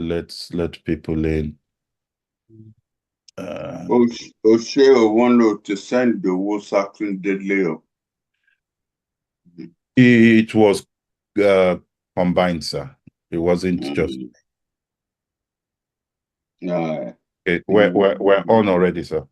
Let's let people in. O'Shea wanted to send the Wosakin deadly up. It was combined, sir. It wasn't just. Yeah. Okay, we're on already, sir.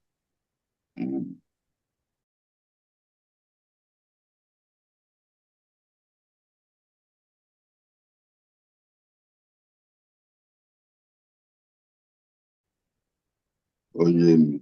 Oyemi.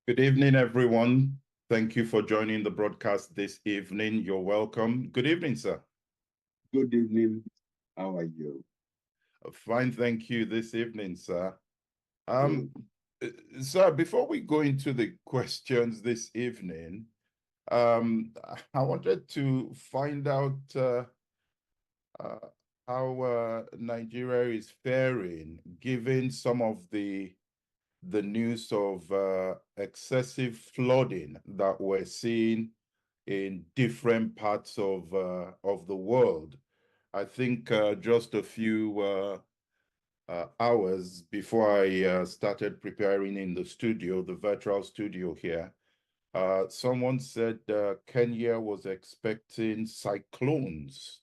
Good evening, everyone. Thank you for joining the broadcast this evening. You're welcome. Good evening, sir. Good evening. How are you? Fine, thank you this evening, sir. Sir, before we go into the questions this evening, I wanted to find out how Nigeria is faring, given some of the news of excessive flooding that we're seeing in different parts of the world. I think just a few hours before I started preparing in the studio, the virtual studio here, someone said Kenya was expecting cyclones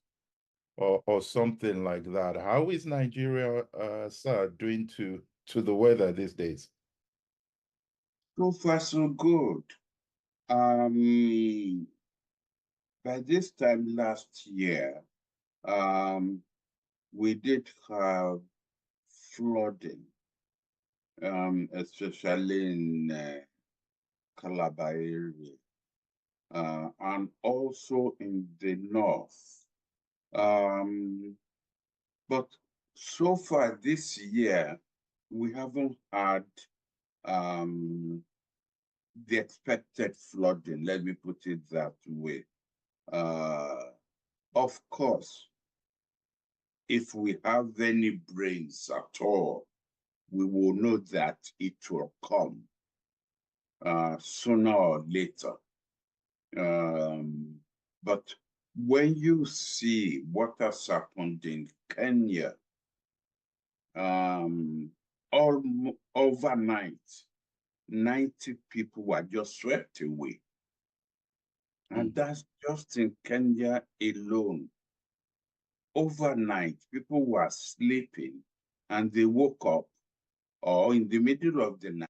or something like that. How is Nigeria, sir, doing to the weather these days? So far, so good. by this time last year, we did have flooding, especially in Calabar area, and also in the north. But so far this year, we haven't had the expected flooding, let me put it that way. Of course, if we have any brains at all, we will know that it will come sooner or later. But when you see what has happened in Kenya, overnight, 90 people were just swept away. And that's just in Kenya alone. Overnight, people were sleeping and they woke up, or in the middle of the night.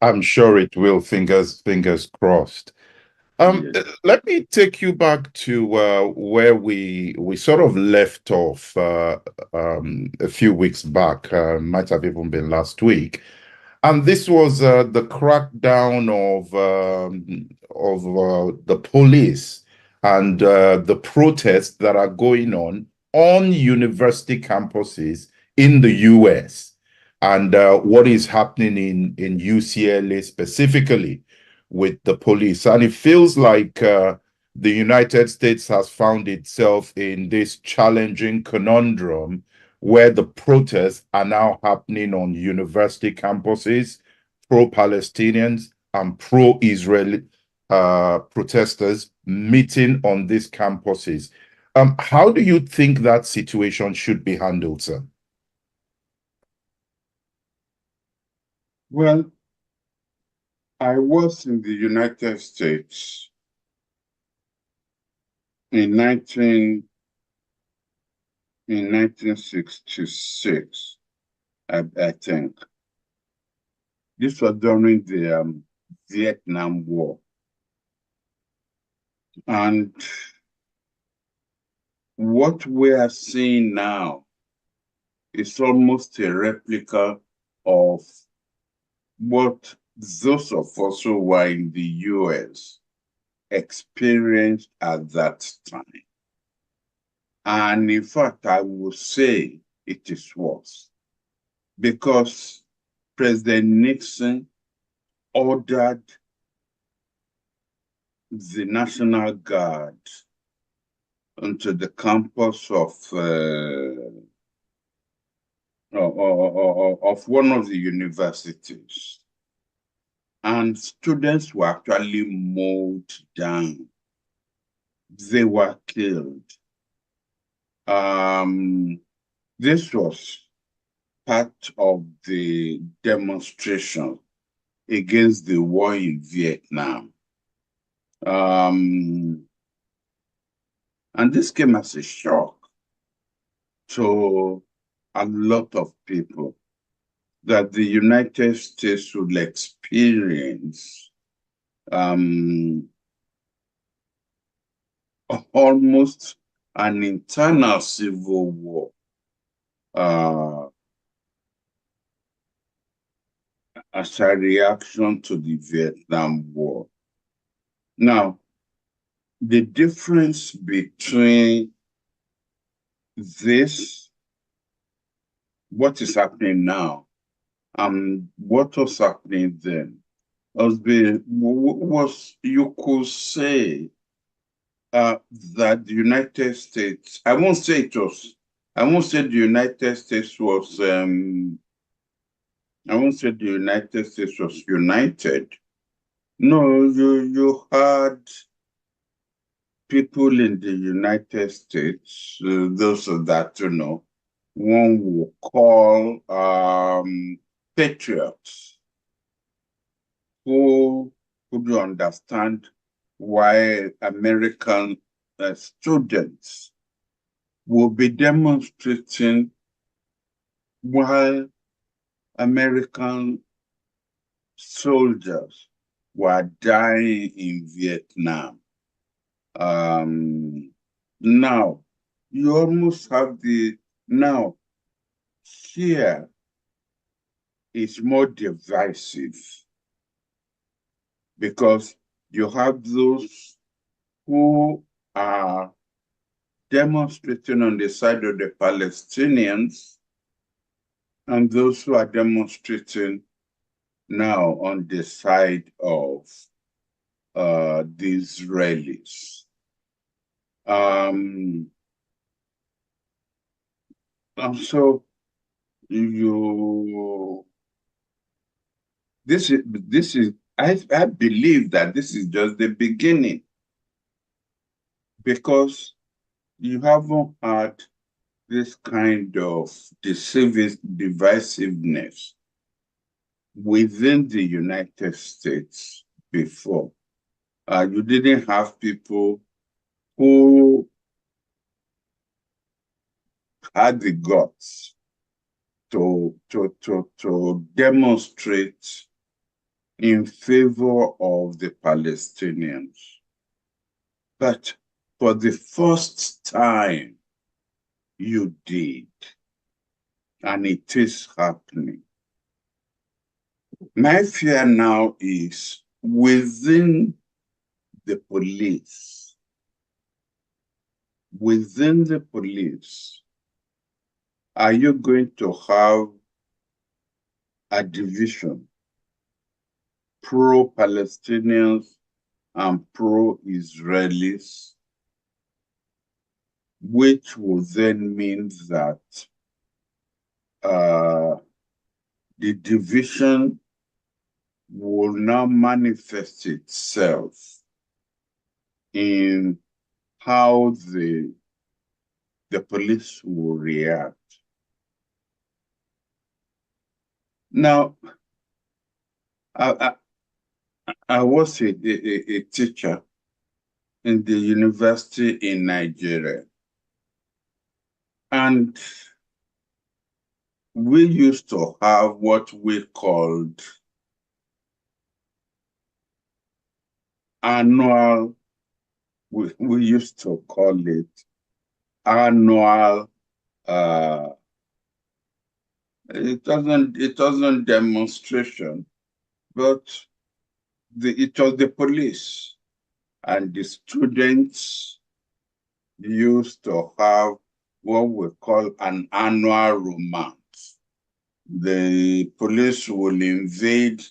I'm sure it will. Fingers crossed. Yeah. Let me take you back to where we sort of left off a few weeks back. Might have even been last week, and this was the crackdown of the police and the protests that are going on university campuses in the US, and what is happening in UCLA specifically with the police. And it feels like the United States has found itself in this challenging conundrum where the protests are now happening on university campuses, pro-Palestinians and pro-Israeli protesters meeting on these campuses. How do you think that situation should be handled, sir? Well, I was in the United States in 1966, I think. This was during the Vietnam War. And what we are seeing now is almost a replica of what those of us who were in the US experienced at that time. And in fact, I would say it is worse because President Nixon ordered the National Guard onto the campus of one of the universities. And students were actually mowed down. They were killed. This was part of the demonstration against the war in Vietnam. And this came as a shock to a lot of people, that the United States would experience almost an internal civil war as a reaction to the Vietnam War. Now, the difference between this, what is happening now, and what was happening then, was you could say that the United States, I won't say the United States was, I won't say the United States was united. No, you had people in the United States, those that, one will call patriots, who could understand why American students will be demonstrating while American soldiers were dying in Vietnam. Now, you almost have now, here is more divisive, because you have those who are demonstrating on the side of the Palestinians, and those who are demonstrating now on the side of the Israelis. And so this is I believe that this is just the beginning, because you haven't had this kind of divisiveness within the United States before. You didn't have people who had the guts to demonstrate in favor of the Palestinians. But for the first time, you did, and it is happening. My fear now is within the police. Within the police, are you going to have a division, pro-Palestinians and pro-Israelis, which will then mean that the division will now manifest itself in how the police will react. Now, I was a teacher in the university in Nigeria, and we used to have what we called annual, we used to call it annual, it wasn't demonstration, but it was the police and the students used to have what we call an annual romance. The police will invade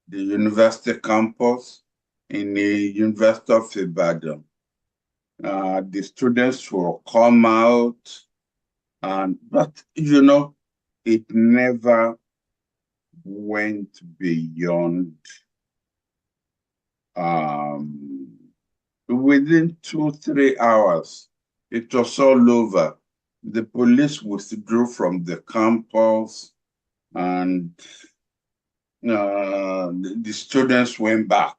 the university campus in the University of Ibadan. The students will come out, but it never went beyond within 2-3 hours, it was all over. The police withdrew from the campus. and the students went back,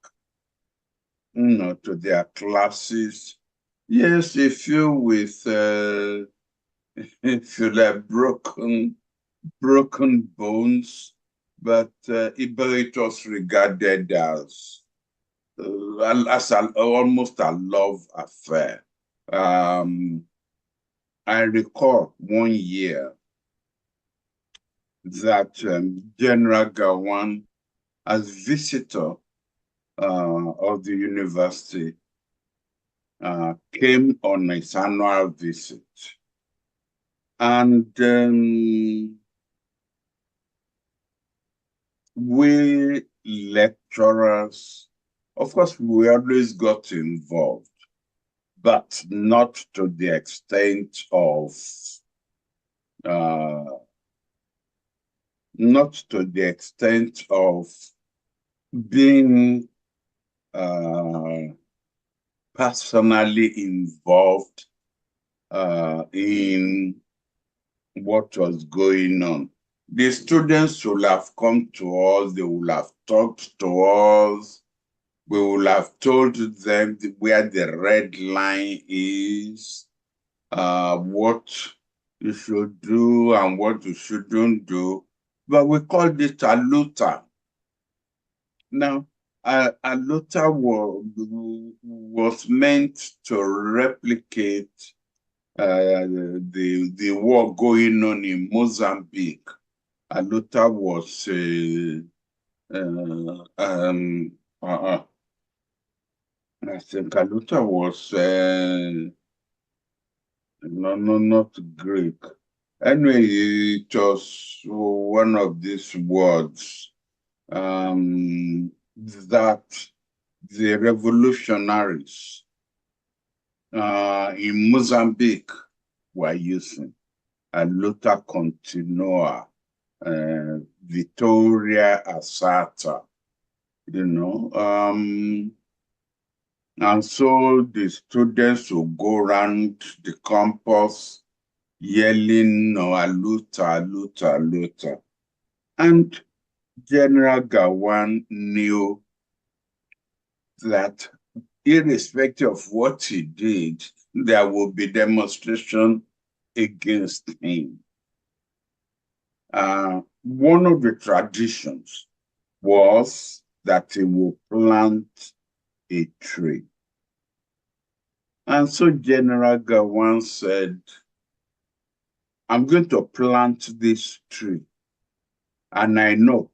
to their classes. Yes, a few with if you like broken bones, but it was regarded as almost a love affair. I recall one year that General Gawan, as visitor of the university, came on his annual visit. And we lecturers, of course, we always got involved, but not to the extent of not to the extent of being personally involved in what was going on. The students will have come to us, they will have talked to us, we will have told them where the red line is, what you should do and what you shouldn't do. But we called it a luta. Now, a luta was meant to replicate the war going on in Mozambique. Aluta was I think Aluta was not Greek. Anyway, it was one of these words that the revolutionaries in Mozambique were using. Luta Continua, Vittoria Asata, and so the students will go around the campus yelling, Aluta, Aluta, Aluta. And General Gawan knew that irrespective of what he did, there will be demonstration against him. One of the traditions was that he will plant a tree. And so General Gawan said, I'm going to plant this tree. And I know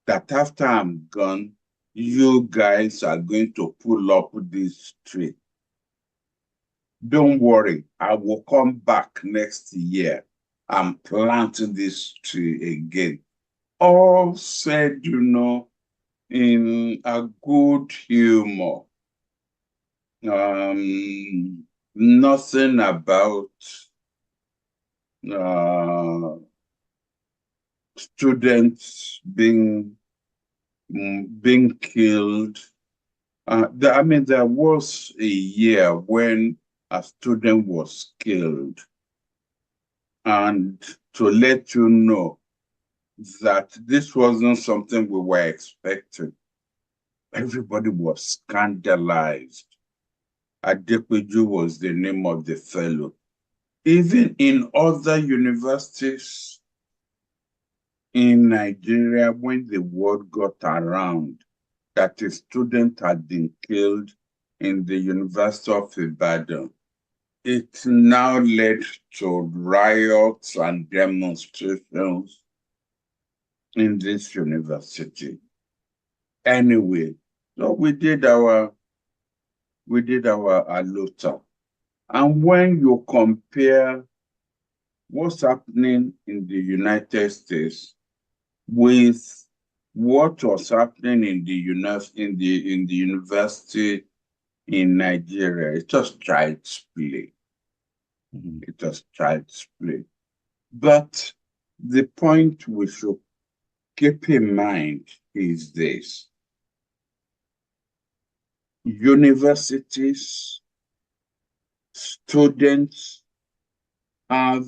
that after I'm gone, you guys are going to pull up this tree. Don't worry, I will come back next year and plant this tree again. All said, in a good humor. Nothing about students being killed. There was a year when a student was killed. And to let you know that this wasn't something we were expecting, everybody was scandalized. Adequiju was the name of the fellow. Even in other universities in Nigeria, when the word got around that a student had been killed in the University of Ibadan, it now led to riots and demonstrations in this university. Anyway, so we did our Aluta. And when you compare what's happening in the United States with what was happening in the university in Nigeria, it was child's play. It was child's play. But the point we should keep in mind is this. Universities, students have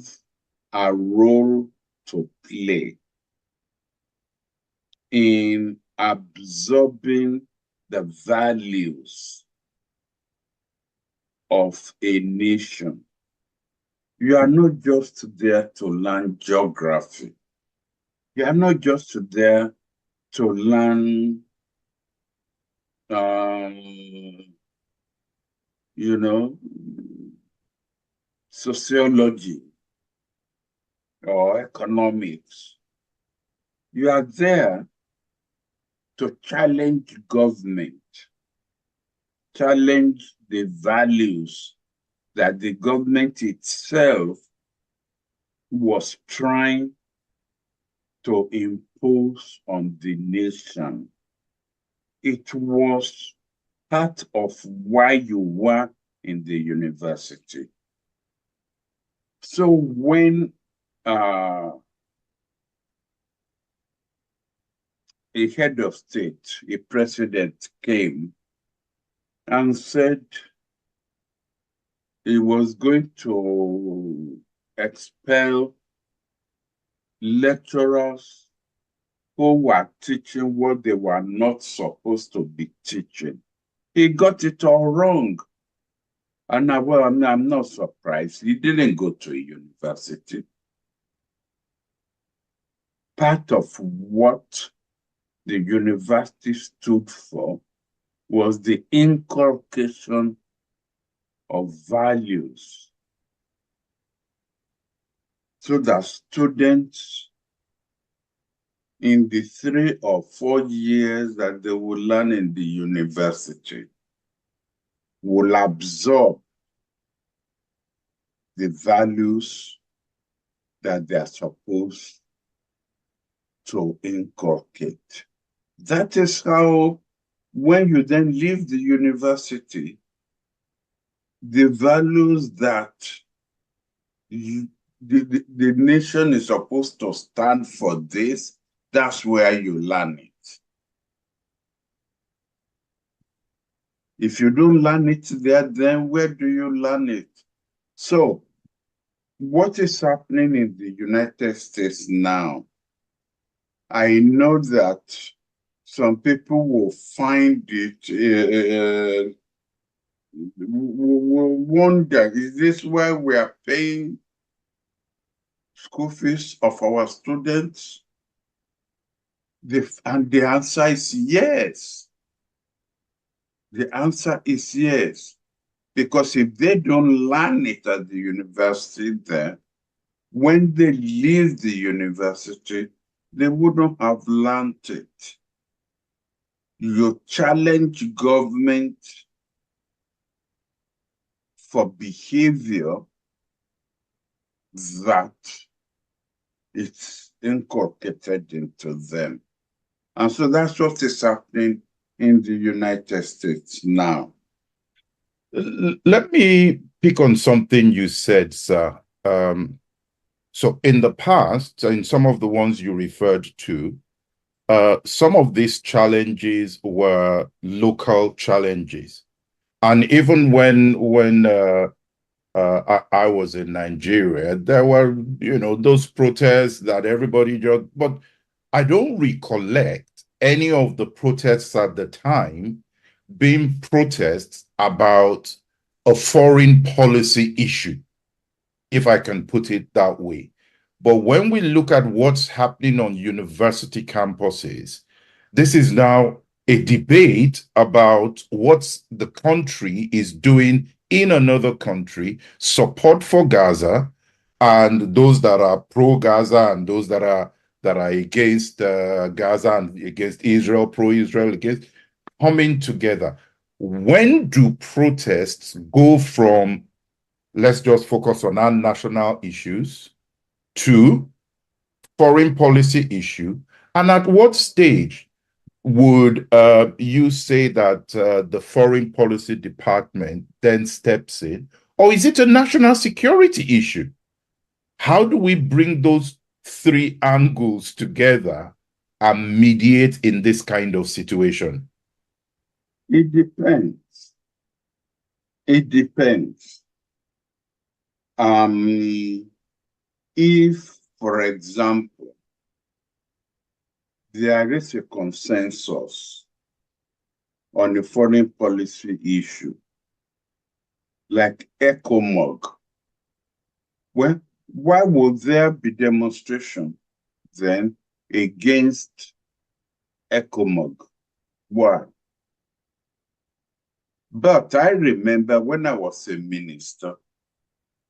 a role to play in absorbing the values of a nation. You are not just there to learn geography. You are not just there to learn, you know, sociology or economics. You are there to challenge government, challenge the values that the government itself was trying to impose on the nation. It was part of why you were in the university. So when a head of state, a president came and said he was going to expel lecturers who were teaching what they were not supposed to be teaching. He got it all wrong. And now, well, I'm not surprised. He didn't go to a university. Part of what the university stood for was the inculcation of values so that students in the 3 or 4 years that they will learn in the university will absorb the values that they are supposed to inculcate. That is how, when you then leave the university, the values that the nation is supposed to stand for this, that's where you learn it. If you don't learn it there, then where do you learn it? So, what is happening in the United States now? I know that some people will find it, will wonder, is this why we are paying school fees of our students? And the answer is yes. The answer is yes. Because if they don't learn it at the university there, when they leave the university, they wouldn't have learned it. You challenge government for behavior that it's inculcated into them. And so that's what is happening in the United States now. Let me pick on something you said, sir. So in the past, in some of the ones you referred to, some of these challenges were local challenges. And even when I was in Nigeria, there were, those protests that everybody just, but I don't recollect any of the protests at the time being protests about a foreign policy issue, if I can put it that way. But when we look at what's happening on university campuses, this is now a debate about what the country is doing in another country, support for Gaza, and those that are pro-Gaza and those that are against Gaza and against Israel, pro-Israel, against, coming together. When do protests go from, let's just focus on our national issues, to foreign policy issue? And at what stage would you say that the foreign policy department then steps in? Or is it a national security issue? How do we bring those three angles together and mediate in this kind of situation? It depends. It depends. If, for example, there is a consensus on a foreign policy issue, like ECOMOG, well, why would there be demonstration then against ECOMOG? Why? But I remember when I was a minister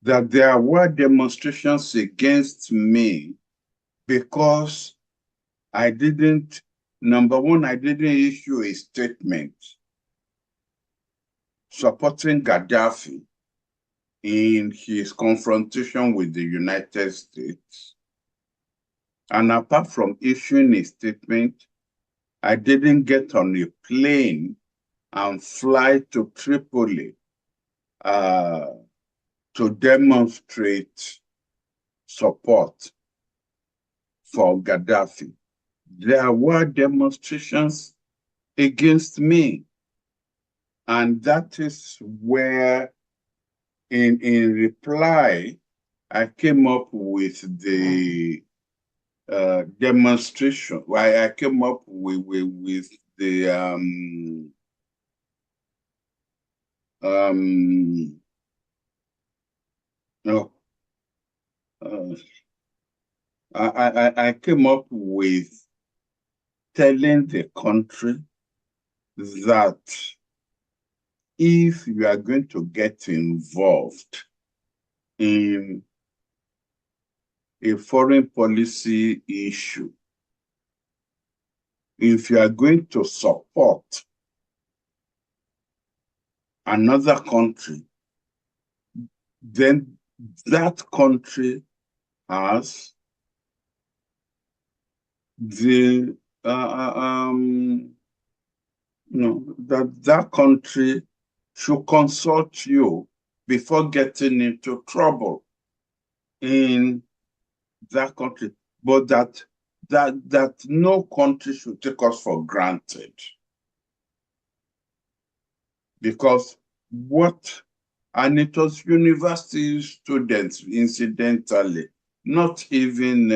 that there were demonstrations against me because I didn't, number one, I didn't issue a statement supporting Gaddafi in his confrontation with the United States. And apart from issuing a statement, I didn't get on a plane and fly to Tripoli to demonstrate support for Gaddafi. There were demonstrations against me. And that is where, in reply, I came up with the demonstration. Why I came up with the no, I came up with telling the country that if you are going to get involved in a foreign policy issue, if you are going to support another country, then that country has the that country should consult you before getting into trouble in that country, but that no country should take us for granted. Because and it was university students, incidentally, not even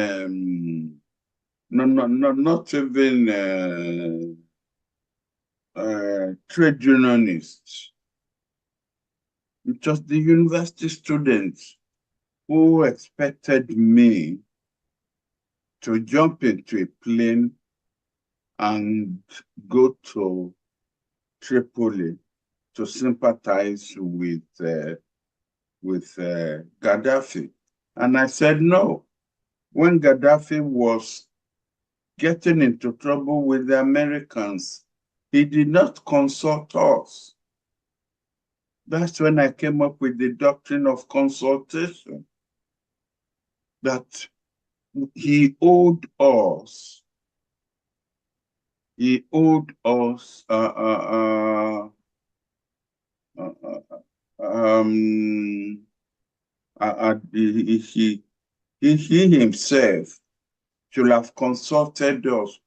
not even trade unionists. It was the university students who expected me to jump into a plane and go to Tripoli to sympathize with Gaddafi. And I said no. When Gaddafi was getting into trouble with the Americans, he did not consult us. That's when I came up with the doctrine of consultation, that he owed us he himself should have consulted us,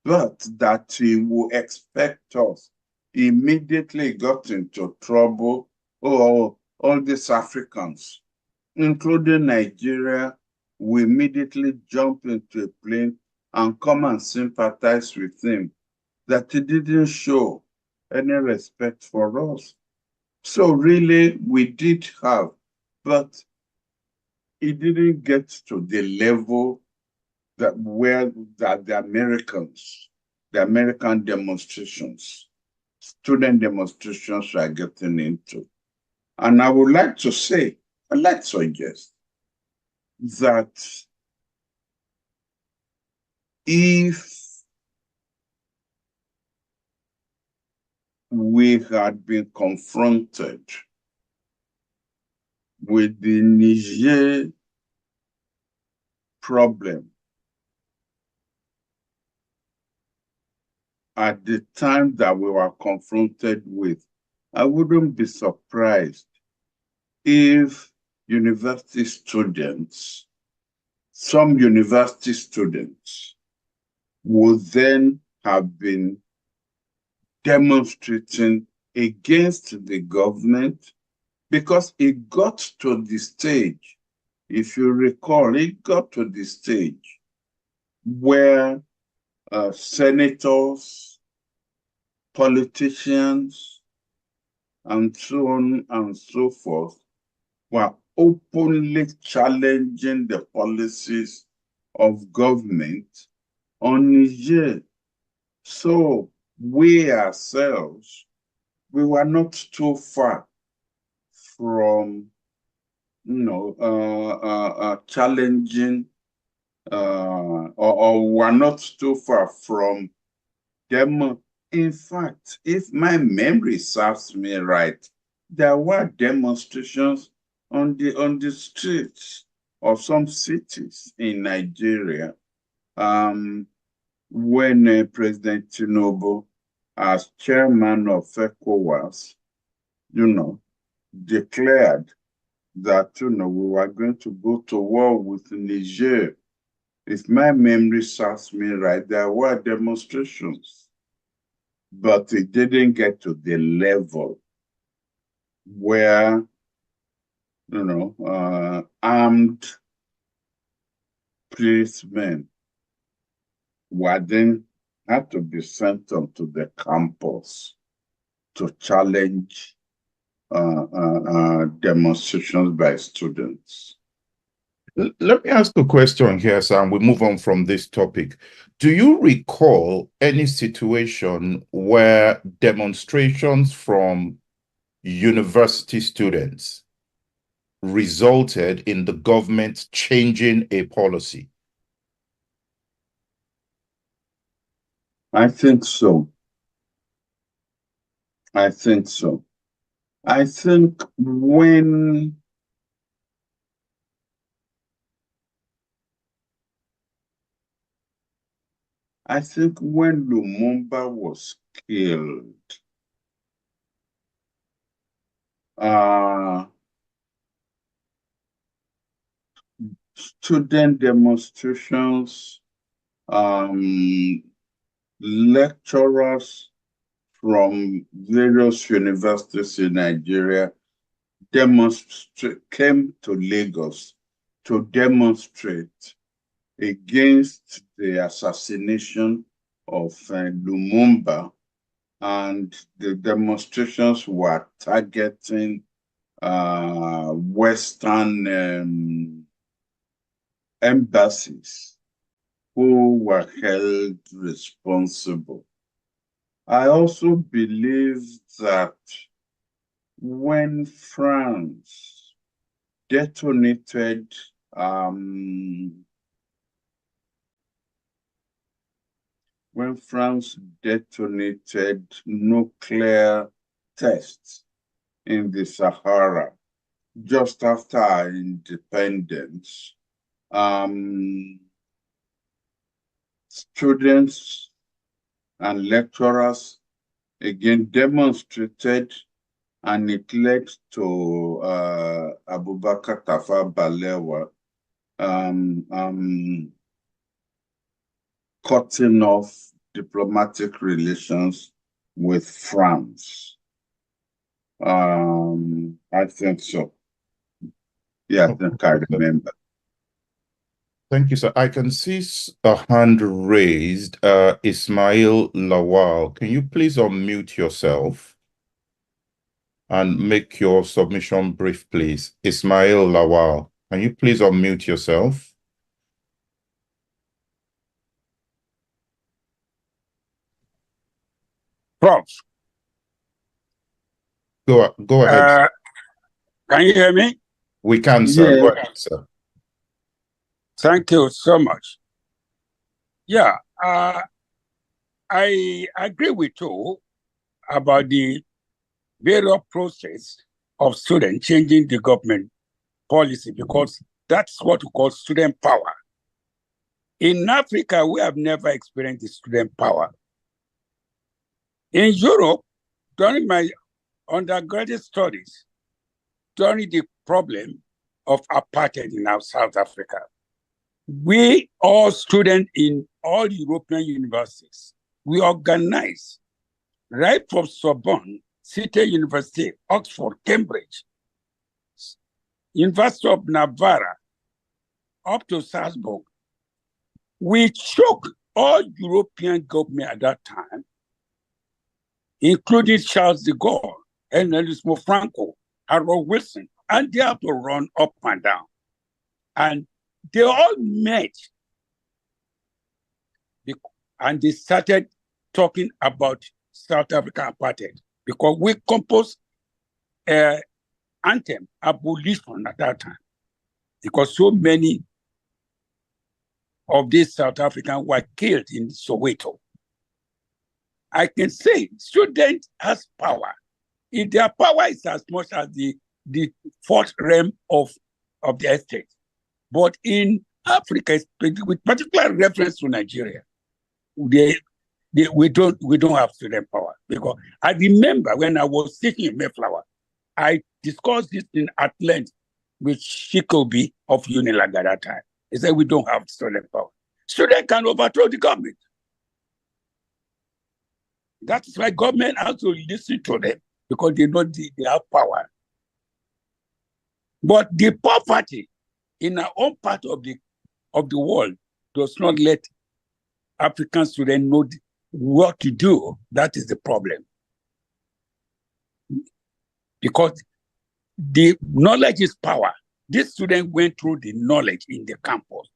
but that he would expect us immediately got into trouble. Oh, all these Africans, including Nigeria, will immediately jump into a plane and come and sympathize with him, that he didn't show any respect for us. So really, we did have, but it didn't get to the level that the American demonstrations, student demonstrations are getting into. And I would like to say, let's suggest that if we had been confronted with the Niger problem at the time that we were confronted with, I wouldn't be surprised if university students, some university students, would then have been demonstrating against the government, because it got to the stage, if you recall, it got to the stage where senators, politicians, and so on and so forth, were openly challenging the policies of government on Niger. So we ourselves, we were not too far from, challenging, or were not too far from them. In fact, if my memory serves me right, there were demonstrations on the streets of some cities in Nigeria when President Tinubu, as chairman of ECOWAS, declared that we were going to go to war with Niger. If my memory serves me right, there were demonstrations, but it didn't get to the level where armed policemen were then had to be sent onto the campus to challenge demonstrations by students. Let me ask a question here, Sam. We move on from this topic. Do you recall any situation where demonstrations from university students resulted in the government changing a policy? I think so. I think so. I think when Lumumba was killed, student demonstrations, lecturers from various universities in Nigeria came to Lagos to demonstrate against the assassination of Lumumba, and the demonstrations were targeting Western embassies who were held responsible. I also believe that when France detonated nuclear tests in the Sahara just after our independence, students and lecturers again demonstrated, and it led to Abubakar Tafawa Balewa cutting off diplomatic relations with France. I think so. Yeah, I think I remember. Thank you, sir. I can see a hand raised. Ismail Lawal, can you please unmute yourself and make your submission brief, please? Ismail Lawal, can you please unmute yourself? Prof. Go ahead. Can you hear me? We can, sir. Yeah. Go ahead, sir. Thank you so much. Yeah, I agree with you about the various process of students changing the government policy, because that's what we call student power. In Africa, we have never experienced the student power. In Europe, during my undergraduate studies, during the problem of apartheid in South Africa, we all students in all European universities, we organized right from Sorbonne, City University, Oxford, Cambridge, University of Navarra, up to Salzburg. We shook all European government at that time, including Charles de Gaulle, Enrico Franco, Harold Wilson, and they have to run up and down. And they all met and they started talking about South African apartheid because we composed an anthem, abolition at that time, because so many of these South Africans were killed in Soweto. I can say student has power. If their power is as much as the fourth realm of the estate. But in Africa, with particular reference to Nigeria, we don't have student power. Because I remember when I was teaching in Mayflower, I discussed this at length with Shikobi of Unilag at that time. He said we don't have student power. Students can overthrow the government. That's why government has to listen to them because they know they have power. But the poverty in our own part of the world does not let African students know what to do. That is the problem. Because the knowledge is power. These students went through the knowledge in the campus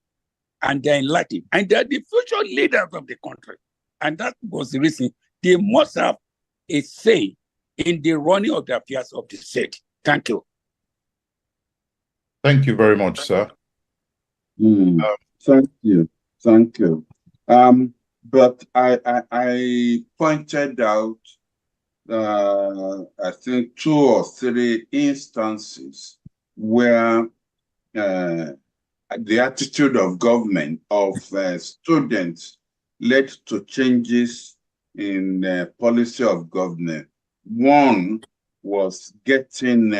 and they're enlightened. And they're the future leaders of the country. And that was the reason they must have a say in the running of the affairs of the state. Thank you. Thank you very much, sir. Thank you. Thank you. But I pointed out, I think 2 or 3 instances where the attitude of government, of students, led to changes in policy of government. One was getting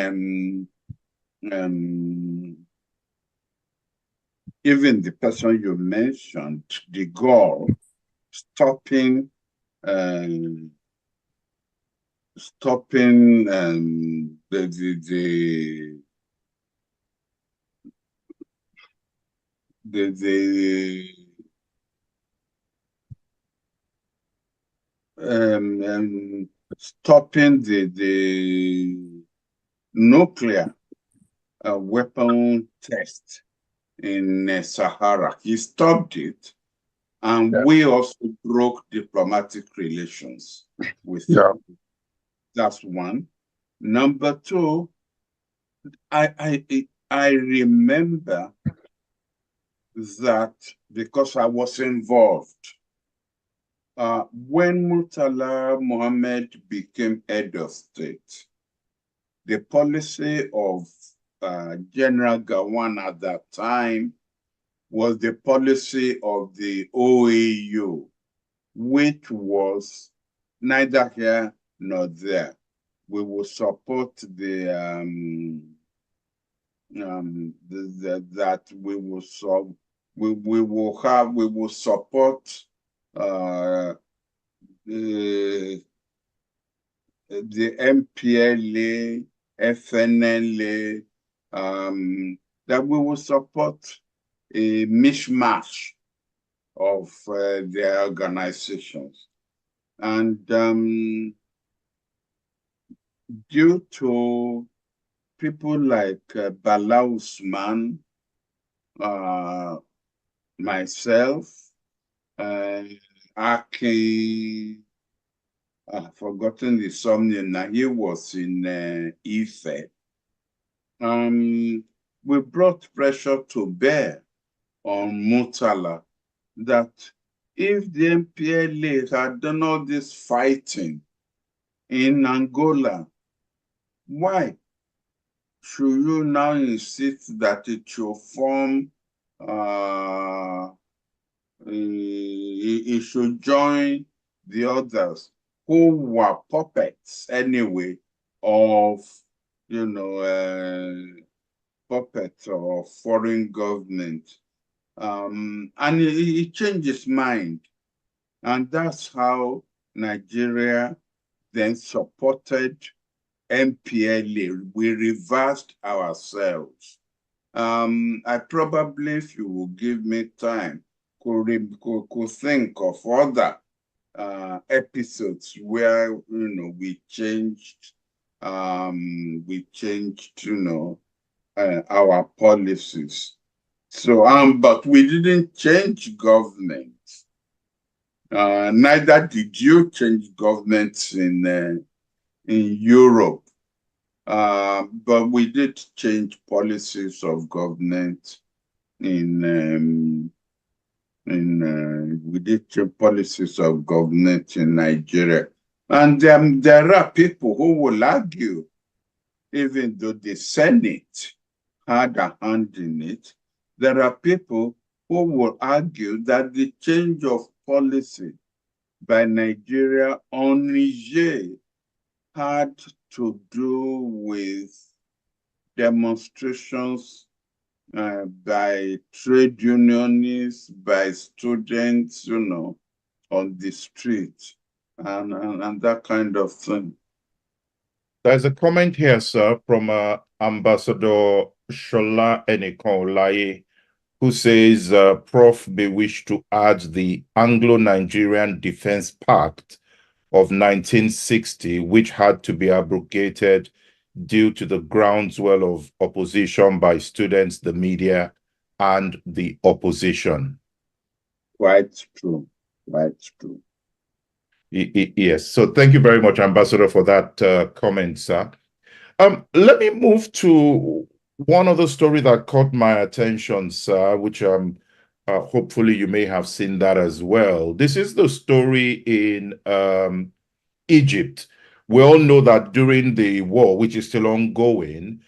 even the person you mentioned, de Gaulle, stopping the stopping the nuclear weapon test in Sahara. He stopped it, and we also broke diplomatic relations with him. That's one. Number 2, I remember that because I was involved when Murtala Mohammed became head of state, the policy of General Gawan at that time was the policy of the OAU, which was neither here nor there. We will support that we will support the MPLA, FNLA, that we will support a mishmash of their organizations. And due to people like Bala Usman, myself, Akin, I've forgotten the surname now, he was in Ife. We brought pressure to bear on Murtala that if the MPLA had done all this fighting in Angola, why should you now insist that it should form, it should join the others who were puppets anyway of, puppets of foreign government. And he changed his mind. And that's how Nigeria then supported MPLA. We reversed ourselves. I probably, if you will give me time, could think of other episodes where we changed our policies. So but we didn't change government. Neither did you change governments in Europe. But we did change policies of government we did change policies of government in Nigeria. And there are people who will argue, even though the Senate had a hand in it, there are people who will argue that the change of policy by Nigeria on Niger had to do with demonstrations by trade unionists, by students, on the street, and that kind of thing. There's a comment here, sir, from Ambassador Shola Enikolaye, who says, Prof may wish to add the Anglo-Nigerian Defense Pact of 1960, which had to be abrogated due to the groundswell of opposition by students, the media, and the opposition. Quite true. Quite true. Yes. So thank you very much, Ambassador, for that comment, sir. Let me move to one other story that caught my attention, sir, which hopefully you may have seen that as well. This is the story in Egypt. We all know that during the war, which is still ongoing,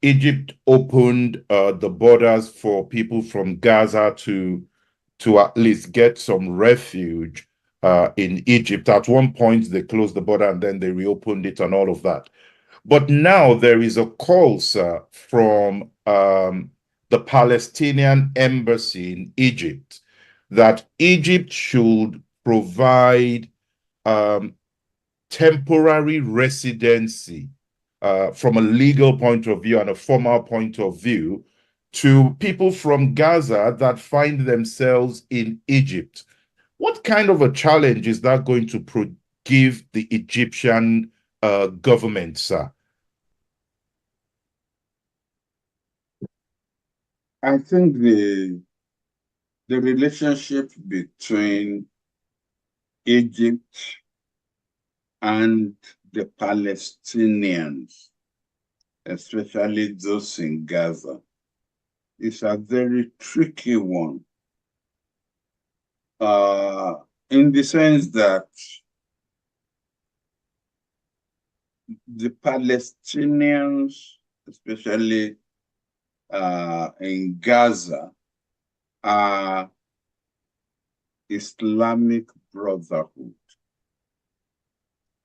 Egypt opened the borders for people from Gaza to at least get some refuge in Egypt. At one point, they closed the border and then they reopened it and all of that. But now there is a call, sir, from the Palestinian embassy in Egypt that Egypt should provide temporary residency from a legal point of view and a formal point of view to people from Gaza that find themselves in Egypt. What kind of a challenge is that going to give the Egyptian government, sir? I think the relationship between Egypt and the Palestinians, especially those in Gaza, is a very tricky one. In the sense that the Palestinians, especially in Gaza, are Islamic Brotherhood.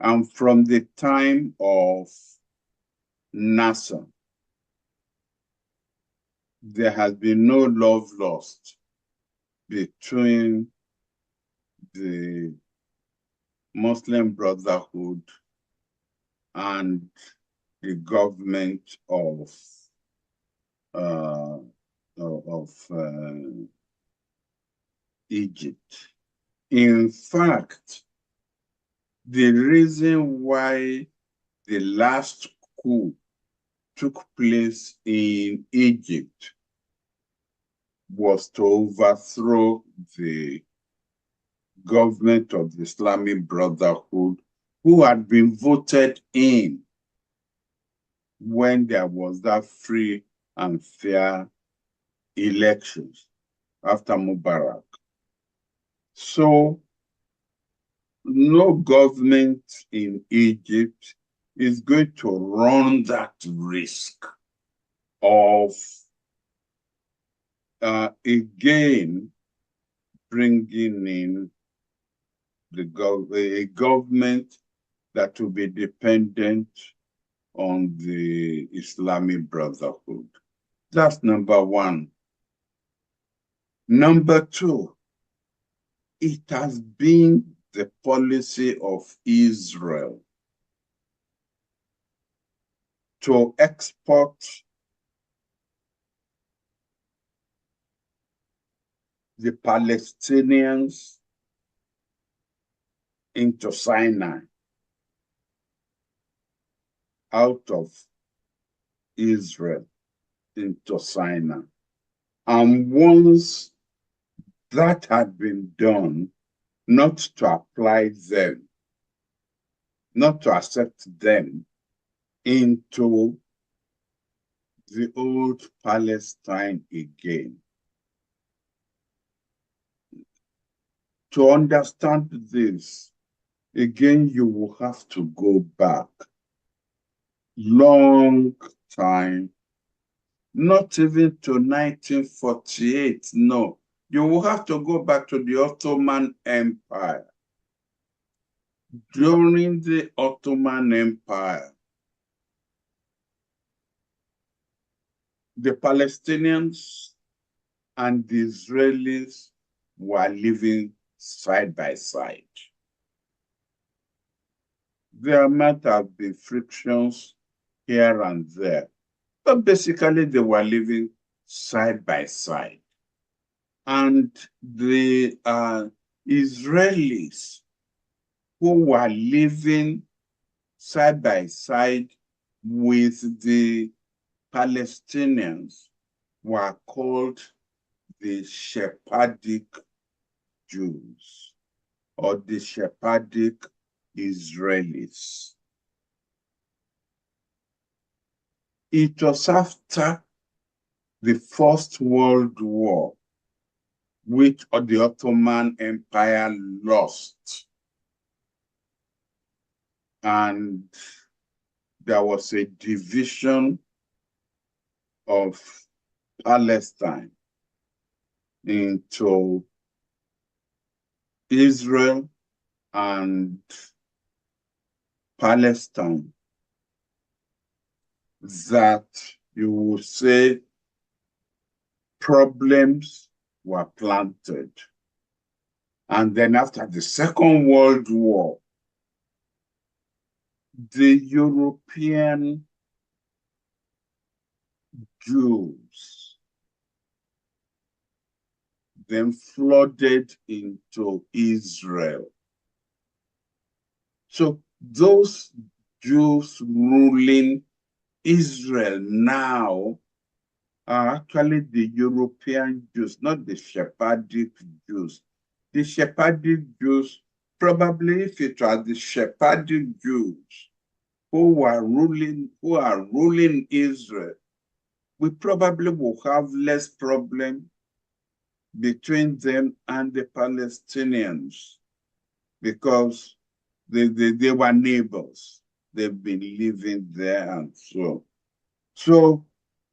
And from the time of Nasser, there has been no love lost between the Muslim Brotherhood and the government of Egypt. In fact, the reason why the last coup took place in Egypt was to overthrow the government of the Islamic Brotherhood, who had been voted in when there was that free and fair elections after Mubarak. So no government in Egypt is going to run that risk of again bringing in a government that will be dependent on the Islamic Brotherhood. That's number one. Number two, it has been the policy of Israel to export the Palestinians into Sinai out of Israel into Sinai. And once that had been done, not to apply them, not to accept them into the old Palestine again. To understand this, again, you will have to go back long time, not even to 1948, no. You will have to go back to the Ottoman Empire. During the Ottoman Empire, the Palestinians and the Israelis were living side by side. There might have been frictions here and there, but basically they were living side by side. And the Israelis who were living side by side with the Palestinians were called the Sephardic Jews or the Sephardic Israelis. It was after the First World War, which the Ottoman Empire lost, and there was a division of Palestine into Israel and Palestine, that you will say problems were planted. And then after the Second World War, the European Jews then flooded into Israel. So those Jews ruling Israel now are actually the European Jews, not the Sephardic Jews. The Sephardic Jews, probably if it was the Sephardic Jews who are ruling Israel, we probably will have less problem between them and the Palestinians, because they were neighbors. They've been living there and so. So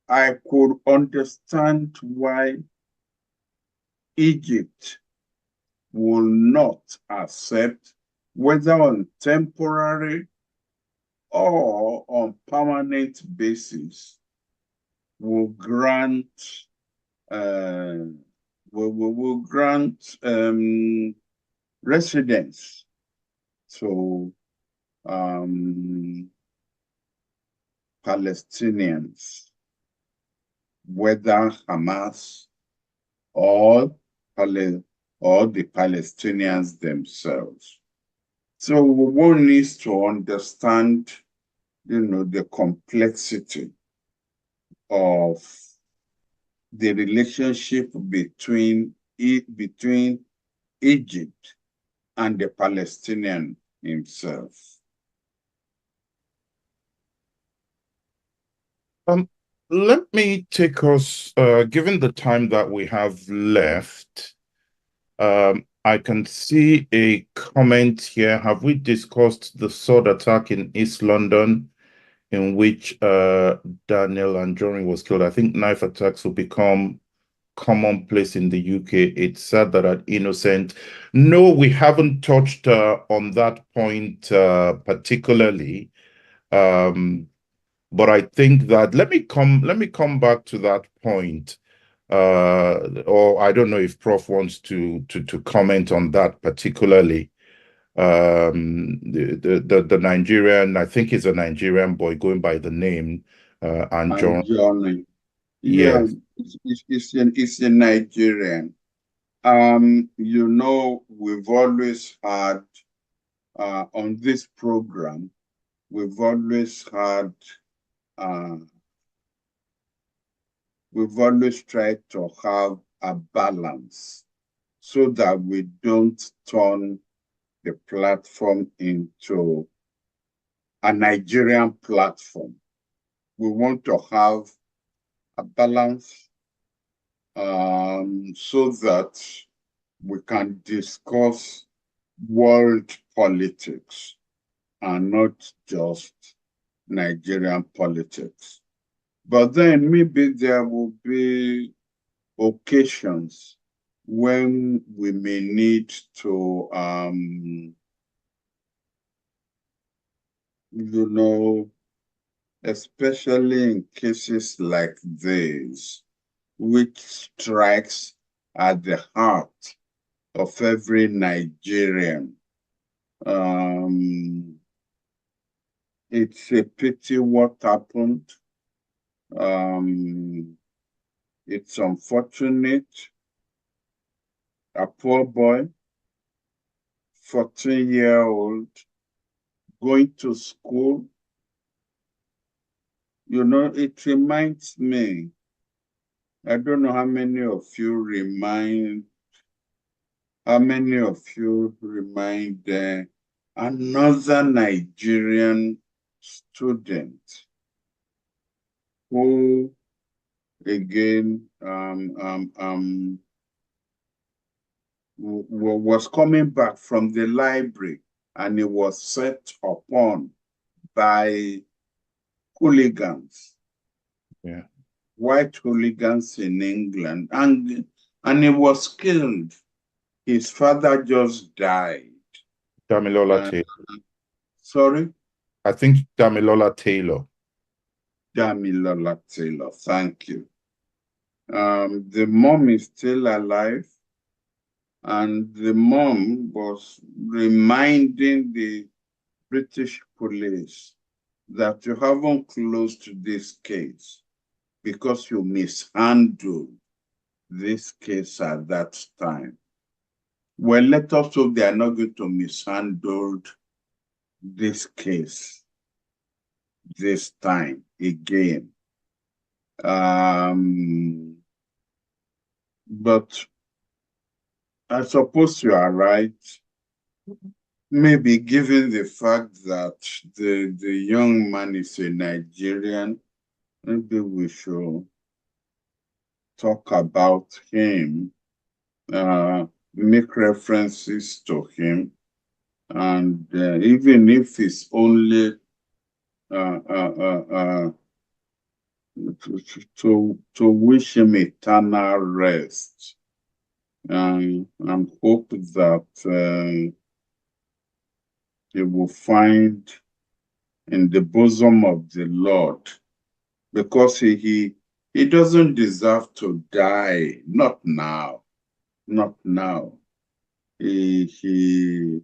I could understand why Egypt will not accept, whether on temporary or on permanent basis, will grant residence to Palestinians, whether Hamas or the Palestinians themselves. So one needs to understand, the complexity of the relationship between Egypt and the Palestinian himself. Let me take us, given the time that we have left, I can see a comment here. Have we discussed the sword attack in East London, in which Daniel Anjorin was killed? I think knife attacks will become commonplace in the UK. It's sad that an innocent. No, we haven't touched on that point particularly. But I think that let me come back to that point. Or I don't know if Prof wants to comment on that particularly. The Nigerian, I think he's a Nigerian boy going by the name Anjorin. Yeah, Yes. it's a Nigerian. You know, we've always had, on this program, we've always had, we've always tried to have a balance so that we don't turn the platform into a Nigerian platform. We want to have a balance so that we can discuss world politics and not just Nigerian politics. But then maybe there will be occasions when we may need to, you know, especially in cases like this, which strikes at the heart of every Nigerian. It's a pity what happened. It's unfortunate. A poor boy, 14-year-old, going to school. You know, it reminds me, I don't know how many of you remind another Nigerian student who again was coming back from the library, and he was set upon by hooligans. Yeah. White hooligans in England, and he was killed. His father just died. Damilola Taylor. Sorry? I think Damilola Taylor. Damilola Taylor, thank you. The mom is still alive, and the mom was reminding the British police that you haven't closed this case because you mishandled this case at that time. Well, let us hope they are not going to mishandle this case this time again. But I suppose you are right. Maybe given the fact that the young man is a Nigerian, maybe we should talk about him, make references to him, and even if it's only to wish him eternal rest, and hope that he will find in the bosom of the Lord, because he doesn't deserve to die. Not now. Not now. He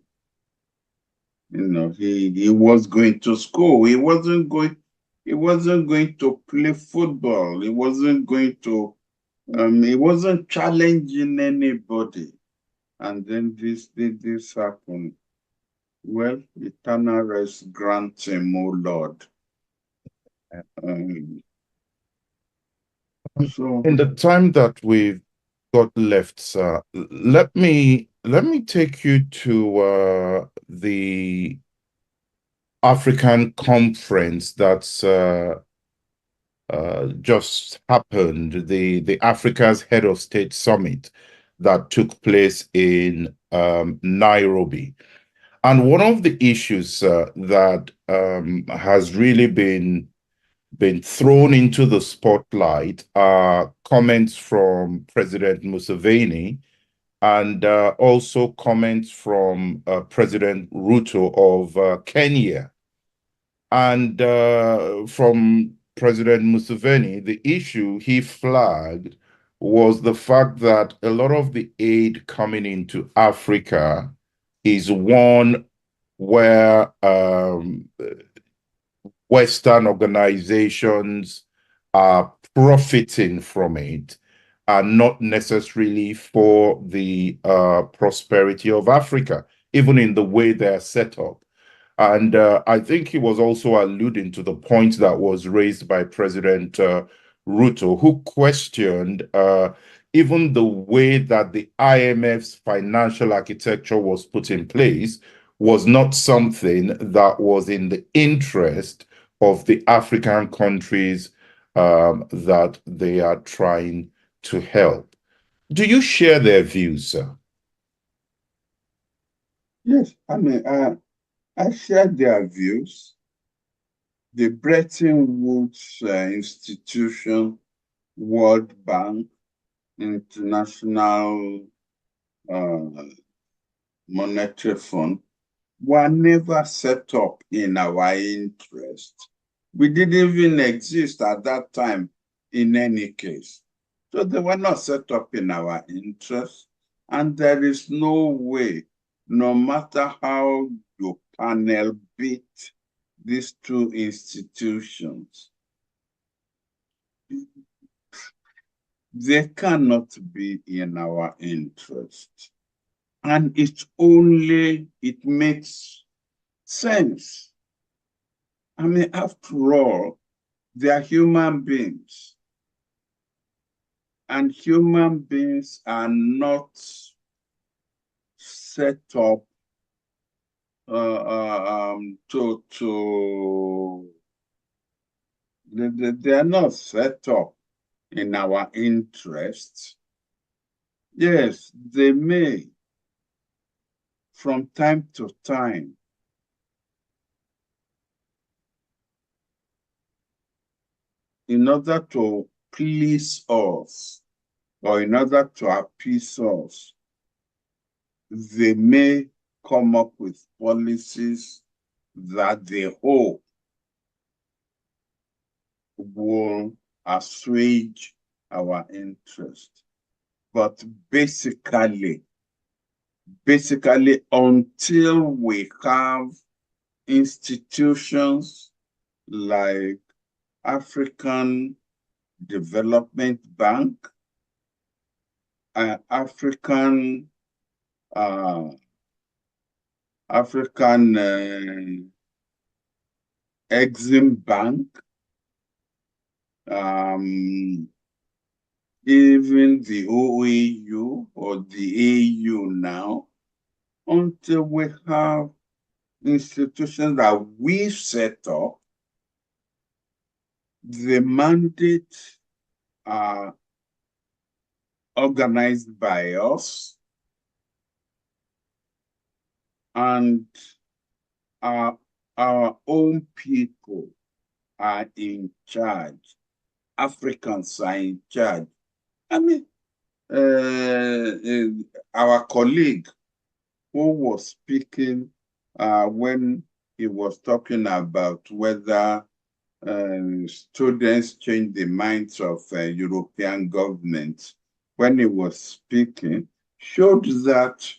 was going to school. He wasn't going to play football. He wasn't going to he wasn't challenging anybody. And then this happened. Well, eternal rest grant him, O Lord. So in the time that we've got left, sir, let me take you to the African conference that's just happened, the Africa's Head of State Summit that took place in Nairobi. And one of the issues that has really been thrown into the spotlight are comments from President Museveni, and also comments from President Ruto of Kenya. And from President Museveni, the issue he flagged was the fact that a lot of the aid coming into Africa is one where Western organizations are profiting from it. are not necessarily for the prosperity of Africa, even in the way they are set up. And I think he was also alluding to the point that was raised by President Ruto, who questioned even the way that the IMF's financial architecture was put in place was not something that was in the interest of the African countries that they are trying to help. Do you share their views, sir? Yes, I mean, I share their views. The Bretton Woods institution, World Bank, International Monetary Fund were never set up in our interest. We didn't even exist at that time in any case. So they were not set up in our interest. And there is no way, no matter how you panel beat these two institutions, they cannot be in our interest. And it makes sense. I mean, after all, they are human beings. And human beings are not set up they are not set up in our interests. Yes, they may, from time to time, in order to please us or in order to appease us, they may come up with policies that they hope will assuage our interest. But basically, until we have institutions like African Development Bank, African Exim Bank, even the OAU or the AU now, until we have institutions that we set up, the mandates are organized by us, and our own people are in charge. Africans are in charge. I mean, our colleague who was speaking when he was talking about whether students change the minds of European governments, when he was speaking, showed that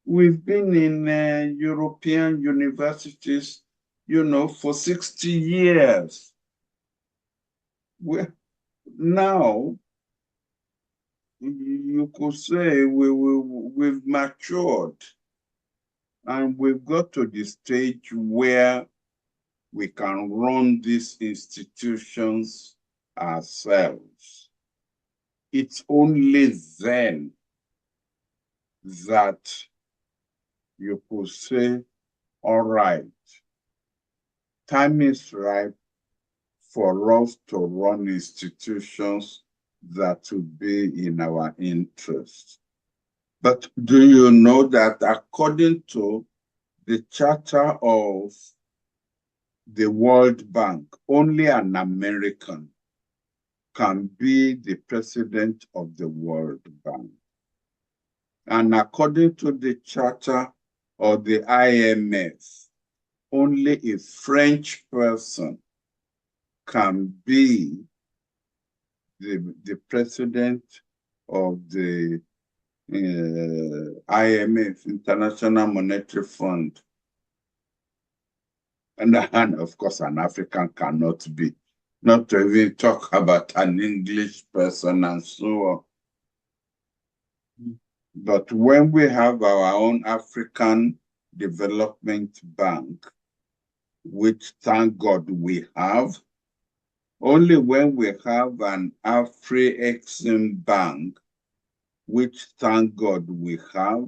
we've been in European universities, for 60 years. Now, you could say we've matured, and we've got to the stage where we can run these institutions ourselves. It's only then that you could say, all right, time is ripe for us to run institutions that would be in our interest. But do you know that according to the Charter of the World Bank, only an American can be the president of the World Bank? And according to the Charter of the IMF, only a French person can be the president of the IMF, International Monetary Fund. And of course, an African cannot be, not to even talk about an English person and so on. But when we have our own African Development Bank, which thank God we have, only when we have an Afri-Exim Bank, which thank God we have,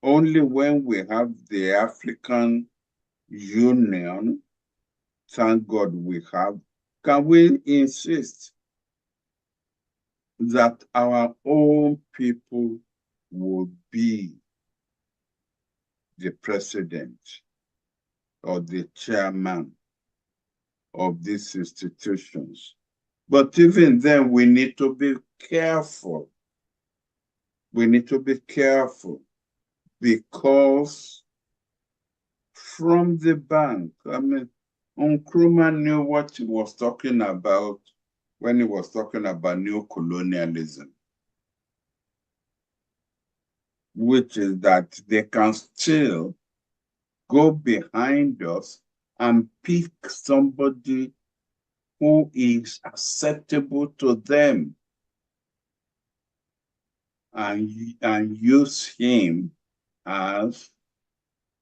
only when we have the African Union, thank God we have, can we insist that our own people will be the president or the chairman of these institutions. But even then, we need to be careful. We need to be careful because from the bank, I mean, Nkrumah knew what he was talking about when he was talking about neocolonialism, which is that they can still go behind us and pick somebody who is acceptable to them and use him as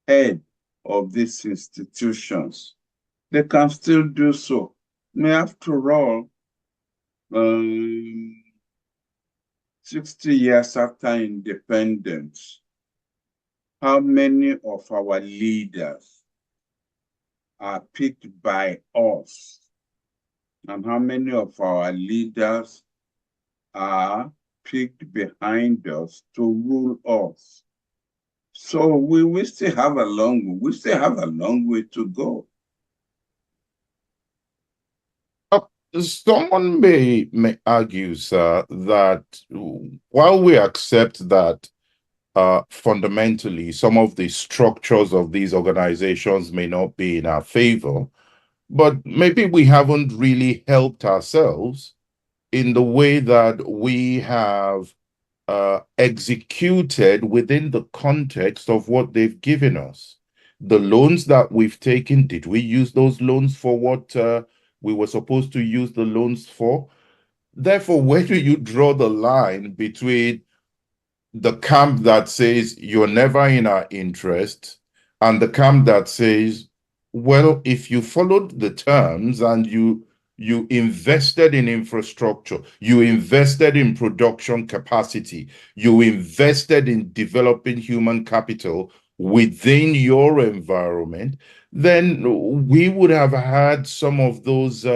head of these institutions. They can still do so. I mean, after all, 60 years after independence, how many of our leaders are picked by us? And how many of our leaders are picked behind us to rule us? So we still have a long way to go. Someone may argue, sir, that while we accept that fundamentally some of the structures of these organizations may not be in our favor, but maybe we haven't really helped ourselves in the way that we have executed within the context of what they've given us. The loans that we've taken, did we use those loans for what we were supposed to use the loans for? Therefore, where do you draw the line between the camp that says you're never in our interest and the camp that says, well, if you followed the terms and you invested in infrastructure, you invested in production capacity, you invested in developing human capital within your environment, then we would have had some of those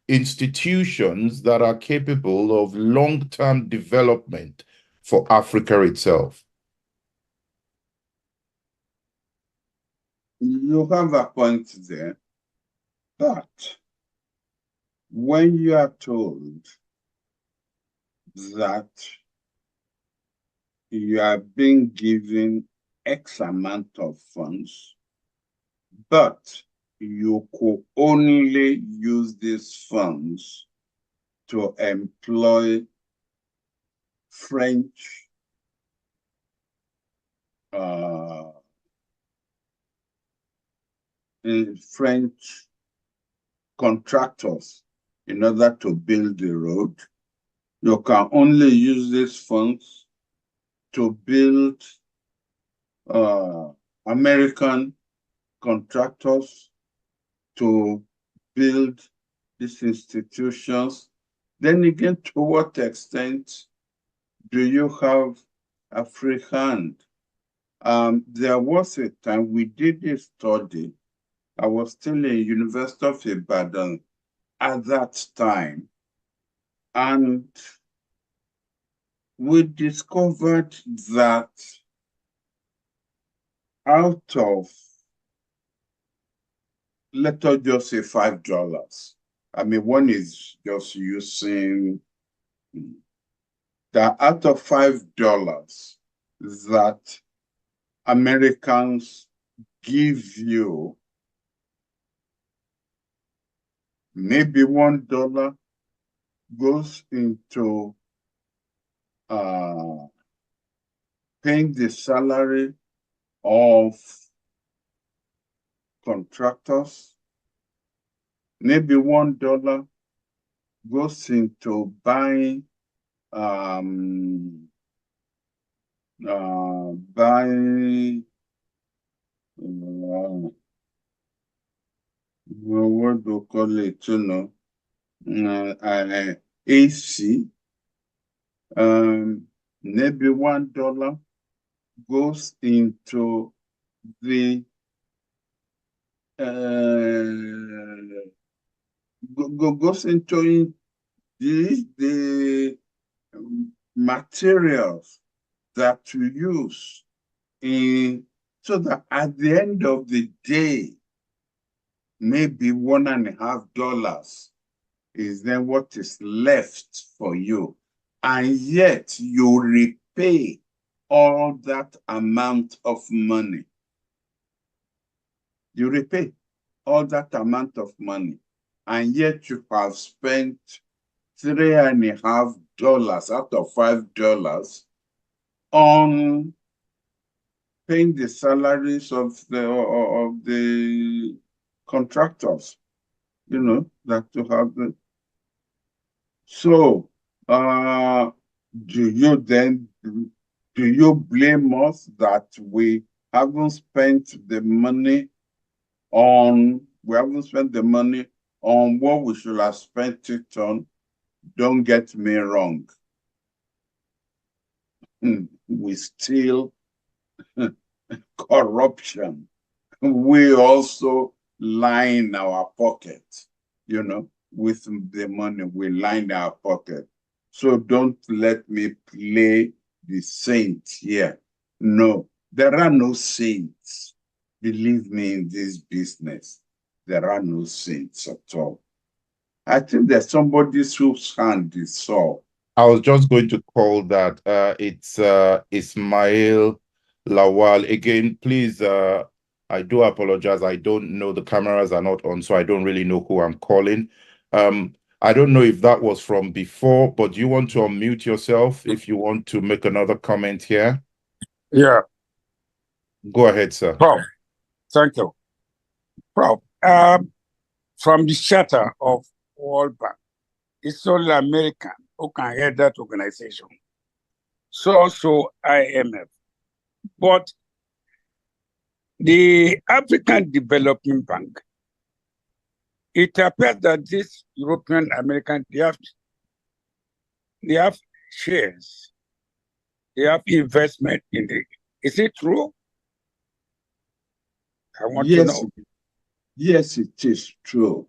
institutions that are capable of long-term development for Africa itself. You have a point there, but when you are told that you are being given X amount of funds, but you could only use these funds to employ French contractors in order to build the road. You can only use these funds to build American contractors to build these institutions. Then again, to what extent do you have a free hand? There was a time we did a study. I was still in University of Ibadan at that time, and we discovered that out of, let us just say $5, I mean, one is just using that out of $5 that Americans give you, maybe $1 goes into paying the salary of contractors. Maybe $1 goes into buying by what do you call it? AC. Maybe $1 goes into the goes into the materials that we use in, so that at the end of the day, maybe $1.50 is then what is left for you. And yet you repay all that amount of money. You repay all that amount of money. And yet you have spent $3.50 out of $5 on paying the salaries of the contractors, you know, that you have. So, do you blame us that we haven't spent the money on what we should have spent it on? Don't get me wrong. We still corruption. We also line our pocket, you know, with the money we line our pocket. So don't let me play the saint here. No, there are no saints. Believe me, in this business, there are no saints at all. I think there's somebody whose hand is sore. I was just going to call that. It's Ismail Lawal. Again, please, I do apologize. I don't know, the cameras are not on, so I don't really know who I'm calling. I don't know if that was from before, but you want to unmute yourself if you want to make another comment here? Yeah. Go ahead, sir. Prof, thank you. Prof, from the charter of World Bank, it's only American who can head that organization. So also IMF. But the African Development Bank, it appears that this European American, they have shares, they have investment in it. Is it true? I want to know. Yes, it is true.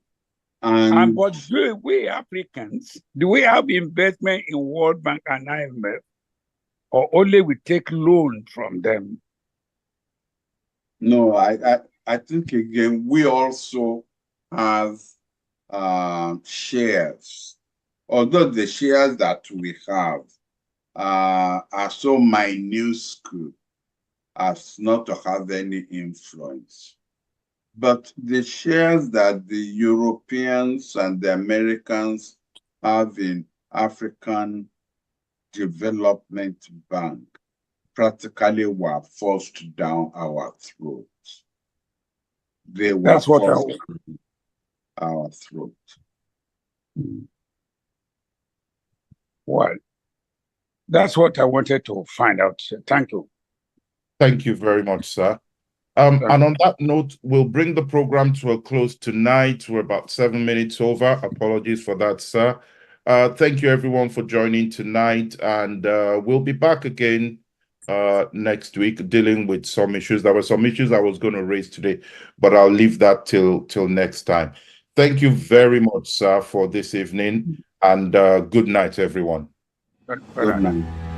And but do we Africans, do we have investment in World Bank and IMF, or only we take loan from them? No, I think again we also have shares, although the shares that we have are so minuscule as not to have any influence. But the shares that the Europeans and the Americans have in African Development Bank practically were forced down our throats. They were forced down our throat. Well, that's what I wanted to find out. Thank you. Thank you very much, sir. And on that note, we'll bring the program to a close tonight. We're about 7 minutes over. Apologies for that, sir. Thank you, everyone, for joining tonight. And we'll be back again next week dealing with some issues. There were some issues I was going to raise today, but I'll leave that till next time. Thank you very much, sir, for this evening. And good night, everyone. Good night.